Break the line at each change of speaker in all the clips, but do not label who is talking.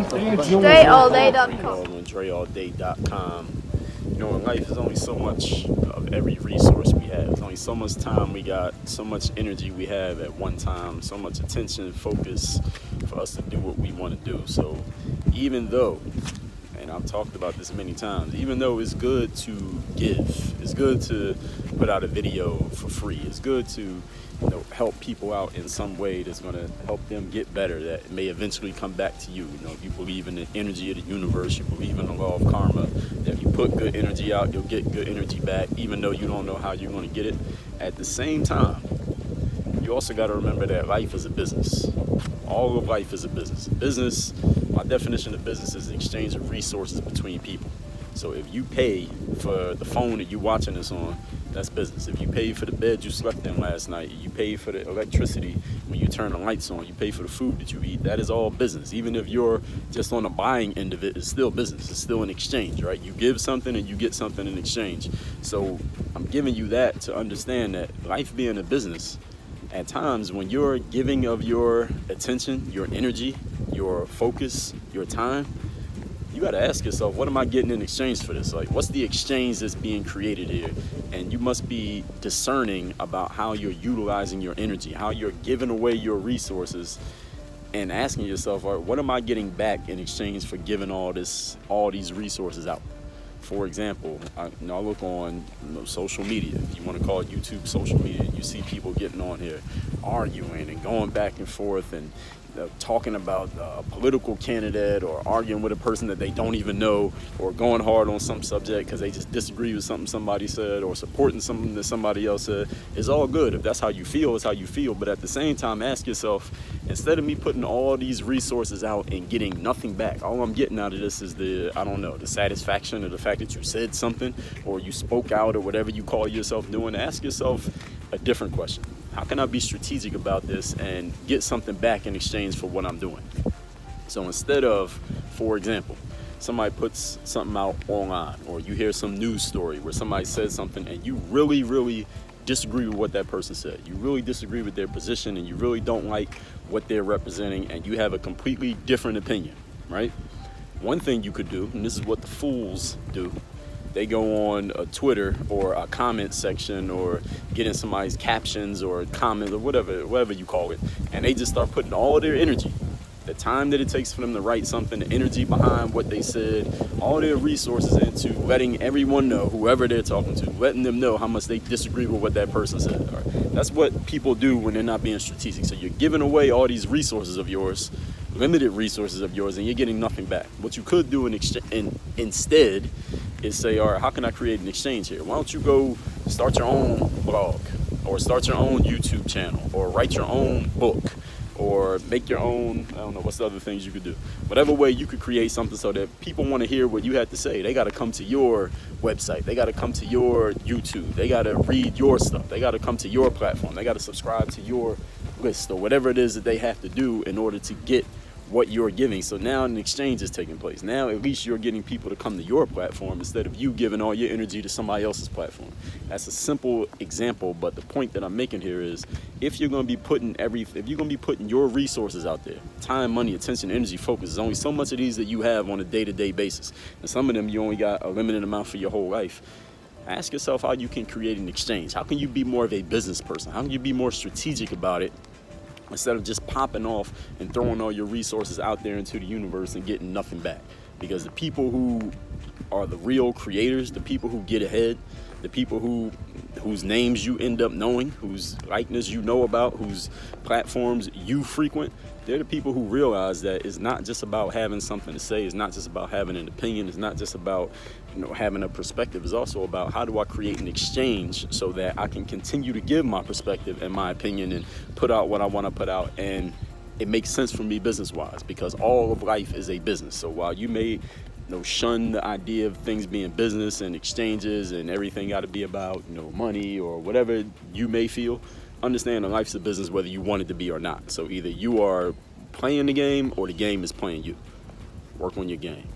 DreAllDay.com.
DreAllDay.com. You know, in life, there's only so much of every resource we have. There's only so much time we got, so much energy we have at one time, so much attention and focus for us to do what we want to do. So even though, and I've talked about this many times, even though it's good to give, it's good to put out a video for free, it's good to help people out in some way that's going to help them get better, that may eventually come back to you. You know, if you believe in the energy of the universe, you believe in the law of karma, that if you put good energy out, you'll get good energy back, even though you don't know how you're going to get it. At the same time, you also got to remember that life is a business. All of life is a business. Business, my definition of business is the exchange of resources between people. So if you pay for the phone that you're watching this on, that's business. If you pay for the bed you slept in last night, you pay for the electricity when you turn the lights on, you pay for the food that you eat, that is all business. Even if you're just on the buying end of it, it's still business. It's still an exchange, right? You give something and you get something in exchange. So I'm giving you that to understand that life being a business, at times when you're giving of your attention, your energy, your focus, your time, you got to ask yourself, what am I getting in exchange for this? Like, what's the exchange that's being created here? And you must be discerning about how you're utilizing your energy, how you're giving away your resources, and asking yourself, all right, what am I getting back in exchange for giving all these resources out? For example, I look on social media. If you want to call it YouTube social media, you see people getting on here arguing and going back and forth and talking about a political candidate or arguing with a person that they don't even know, or going hard on some subject because they just disagree with something somebody said, or supporting something that somebody else said. It's all good. If that's how you feel, it's how you feel. But at the same time, ask yourself, instead of me putting all these resources out and getting nothing back, all I'm getting out of this is the satisfaction of the fact that you said something or you spoke out or whatever you call yourself doing. Ask yourself a different question. How can I be strategic about this and get something back in exchange for what I'm doing? So instead of, for example, somebody puts something out online, or you hear some news story where somebody says something and you really, really disagree with what that person said. You really disagree with their position and you really don't like what they're representing, and you have a completely different opinion, right? One thing you could do, and this is what the fools do, they go on a Twitter or a comment section or get in somebody's captions or comments or whatever you call it, and they just start putting all their energy, the time that it takes for them to write something, the energy behind what they said, all their resources into letting everyone know, whoever they're talking to, letting them know how much they disagree with what that person said. All right? That's what people do when they're not being strategic. So you're giving away all these resources of yours, limited resources of yours, and you're getting nothing back. What you could do instead is say, all right, how can I create an exchange here? Why don't you go start your own blog, or start your own YouTube channel, or write your own book, or make your own, I don't know, what's the other things you could do? Whatever way you could create something so that people want to hear what you had to say. They got to come to your website. They got to come to your YouTube. They got to read your stuff. They got to come to your platform. They got to subscribe to your list, or whatever it is that they have to do in order to get what you're giving. So now an exchange is taking place. Now at least you're getting people to come to your platform instead of you giving all your energy to somebody else's platform. That's a simple example, but the point that I'm making here is, if you're going to be putting your resources out there, time, money, attention, energy, focus, there's only so much of these that you have on a day-to-day basis, and some of them you only got a limited amount for your whole life. Ask yourself how you can create an exchange. How can you be more of a business person? How can you be more strategic about it, instead of just popping off and throwing all your resources out there into the universe and getting nothing back? Because the people who are the real creators, the people who get ahead, the people whose names you end up knowing, whose likeness you know about, whose platforms you frequent, they're the people who realize that it's not just about having something to say. It's not just about having an opinion. It's not just about having a perspective. It's also about, how do I create an exchange so that I can continue to give my perspective and my opinion and put out what I want to put out, and it makes sense for me business-wise, because all of life is a business. So while you may shun the idea of things being business and exchanges and everything got to be about money or whatever you may feel, understand that life's a business whether you want it to be or not. So either you are playing the game or the game is playing you. Work on your game.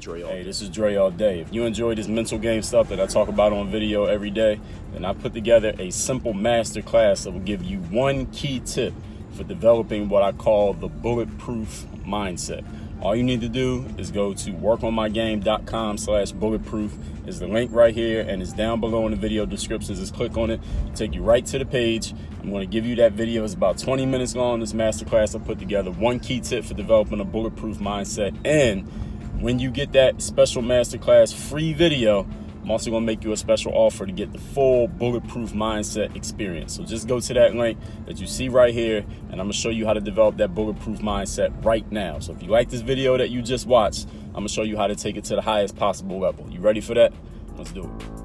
Hey, this is Dre All Day. If you enjoy this mental game stuff that I talk about on video every day, then I put together a simple master class that will give you one key tip for developing what I call the bulletproof mindset. All you need to do is go to workonmygame.com/bulletproof. Is the link right here, and it's down below in the video descriptions. Just click on it, take you right to the page. I'm going to give you that video. It's about 20 minutes long, this masterclass I put together. 1 key tip for developing a bulletproof mindset. And when you get that special masterclass free video, I'm also going to make you a special offer to get the full bulletproof mindset experience. So just go to that link that you see right here, and I'm going to show you how to develop that bulletproof mindset right now. So if you like this video that you just watched, I'm going to show you how to take it to the highest possible level. You ready for that? Let's do it.